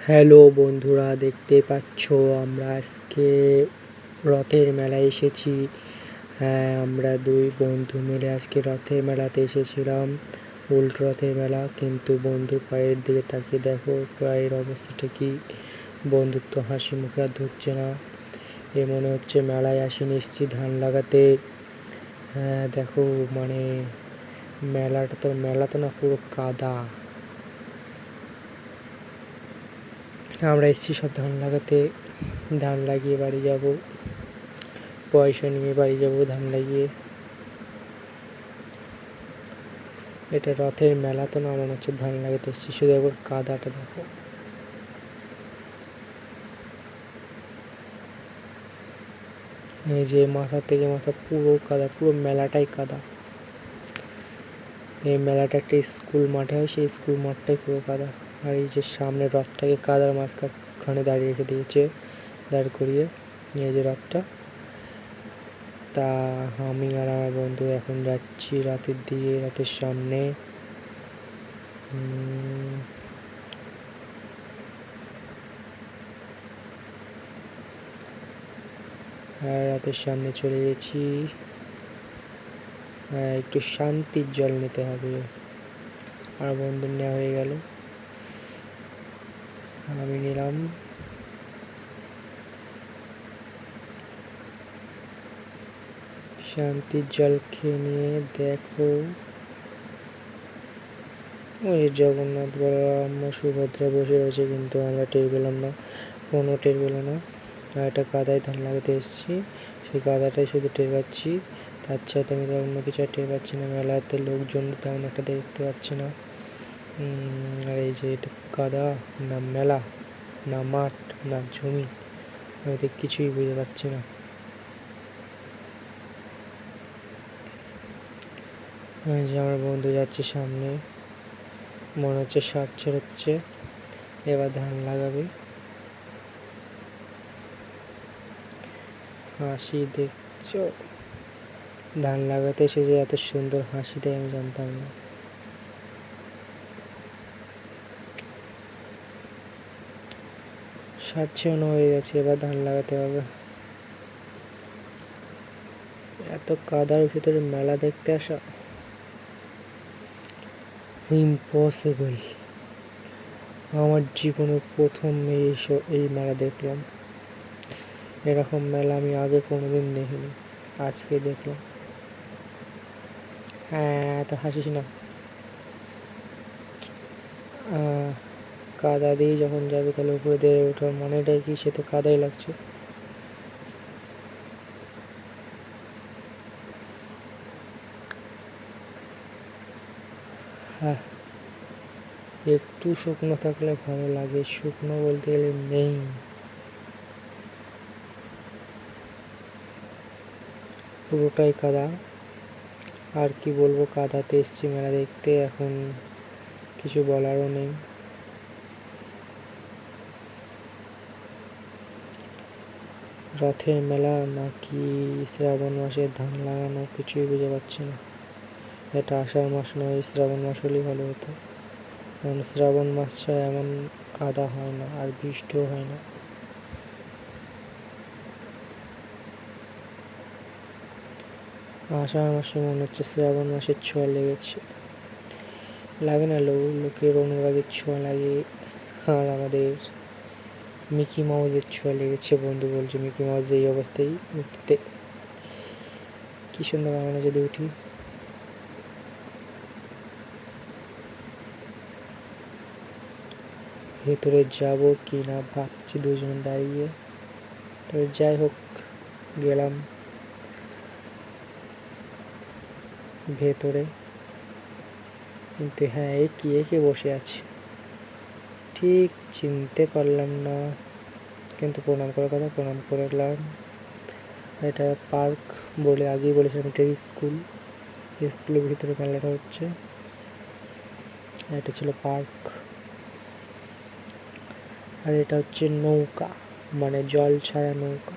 Hello বন্ধুরা, দেখতে পাচ্ছ আমরা আজকে রথের মেলায় এসেছি। হ্যাঁ, আমরা দুই বন্ধু মিলে আজকে রথের মেলাতে এসেছিলাম। উল্টো রথের মেলা, কিন্তু বন্ধুর পায়ের দিকে তাকিয়ে দেখো পায়ের অবস্থাটা কি। বন্ধুর তো হাসি মুখে আর ধরছে না, এ মনে হচ্ছে মেলায় আসেনি, এসেছি ধান লাগাতে। হ্যাঁ দেখো, মানে মেলা তো না, পুরো কাদা। আমরা এসেছি সব ধান লাগাতে, ধান লাগিয়ে বাড়ি যাব, পয়সা নিয়ে বাড়ি যাব ধান লাগিয়ে। এটা রথের মেলা তো না, মনে হচ্ছে ধান লাগাতে এসেছি। শুধু একবার কাদাটা দেখো। এই যে মাথা থেকে মাথা পুরো কাদা, পুরো মেলাটাই কাদা। এই মেলাটা একটা স্কুল মাঠে হয়, সেই স্কুল মাঠটাই পুরো কাদা। আর এই যে সামনে রথটাকে কাদার মাঝখানে দাঁড়িয়ে রেখে দিয়েছে, দাঁড় করিয়ে। এই যে রথটা, তা আমি আর আমার বন্ধু এখন যাচ্ছি রাতের দিকে, রাতের সামনে। রাতের সামনে চলে গেছি। একটু শান্তির জল নিতে হবে। আর বন্ধুর নেওয়া হয়ে গেল, আমি নিলাম। শান্তির জল খেয়ে নিয়ে দেখো, ওই জগন্নাথ বলরাম সুভদ্রা বসে রয়েছে, কিন্তু আমরা টের পেলাম না, ফোনও টের পেল না। আর একটা কাদায় ধান লাগাতে এসেছি, সেই কাদাটাই শুধু টের পাচ্ছি, তার সাথে আমি অন্য কিছু আর টের পাচ্ছি না। মেলাতে লোকজন তেমন একটা দেখতে পাচ্ছি না। আর এই যে এটা কাদা না মেলা, না মাঠ, না জমি, আমি তো কিছুই বুঝতে পারছি না। যে আমার বন্ধু যাচ্ছে সামনে, মনে হচ্ছে সার ছেড়েছে, এবার ধান লাগাবে। হাসি দেখছো, ধান লাগাতে এসে যে এত সুন্দর হাসি দেয় আমি জানতাম না। সার ছেড়ানো হয়ে গেছে, এবার ধান লাগাতে হবে। এত কাদার ভিতরে মেলা দেখতে আসা ইম্পসিবল। আমার জীবনে প্রথম এই মেলা দেখলাম। এরকম মেলা আমি আগে কোনোদিন দেখিনি, আজকে দেখলাম। হ্যাঁ, এত হাসিস না। কাদা দিয়ে যখন যাবে তাহলে উপরে দিয়ে ওঠার মানেটাই কি, সে তো কাদাই লাগছে। হ্যাঁ, একটু শুকনো থাকলে ভালো লাগে, শুকনো বলতে গেলে নেই। পুরোটাই কাদা। আর কি বলবো, কাদাতে এসছি মেলা দেখতে, এখন কিছু বলারও নেই। রথের মেলা নাকি শ্রাবণ মাসের ধান লাগানো, কিছুই বুঝে পাচ্ছি না। এটা আষাঢ় মাস নয়, শ্রাবণ মাস হলেই ভালো হতো, কারণ শ্রাবণ মাস ছাড়া এমন কাদা হয় না, আর বৃষ্টিও হয় না। আষাঢ় মাসে মনে হচ্ছে শ্রাবণ মাসের ছোঁয়া লেগেছে। লাগে না, লোকের অনুরাগের ছোঁয়া লাগে, আর আমাদের মিকি মাউসের ছোঁয়া লেগেছে। বন্ধু বলছে মিকি মাউস এই অবস্থায় উঠতে, কি সুন্দর বানানো যদি উঠি। ভেতরে যাব কি না ভাবছি দুজন দাঁড়িয়ে। তবে যাই হোক, গেলাম ভেতরে। কিন্তু হ্যাঁ, একে বসে আছে ঠিক চিনতে পারলাম না, কিন্তু প্রণাম করার কথা, প্রণাম করলাম। এটা পার্ক বলে আগেই বলেছিলাম, এটা স্কুল, স্কুলের ভিতরে মেলাটা হচ্ছে। এটা ছিল পার্ক। আর এটা হচ্ছে নৌকা, মানে জল ছাড়া নৌকা।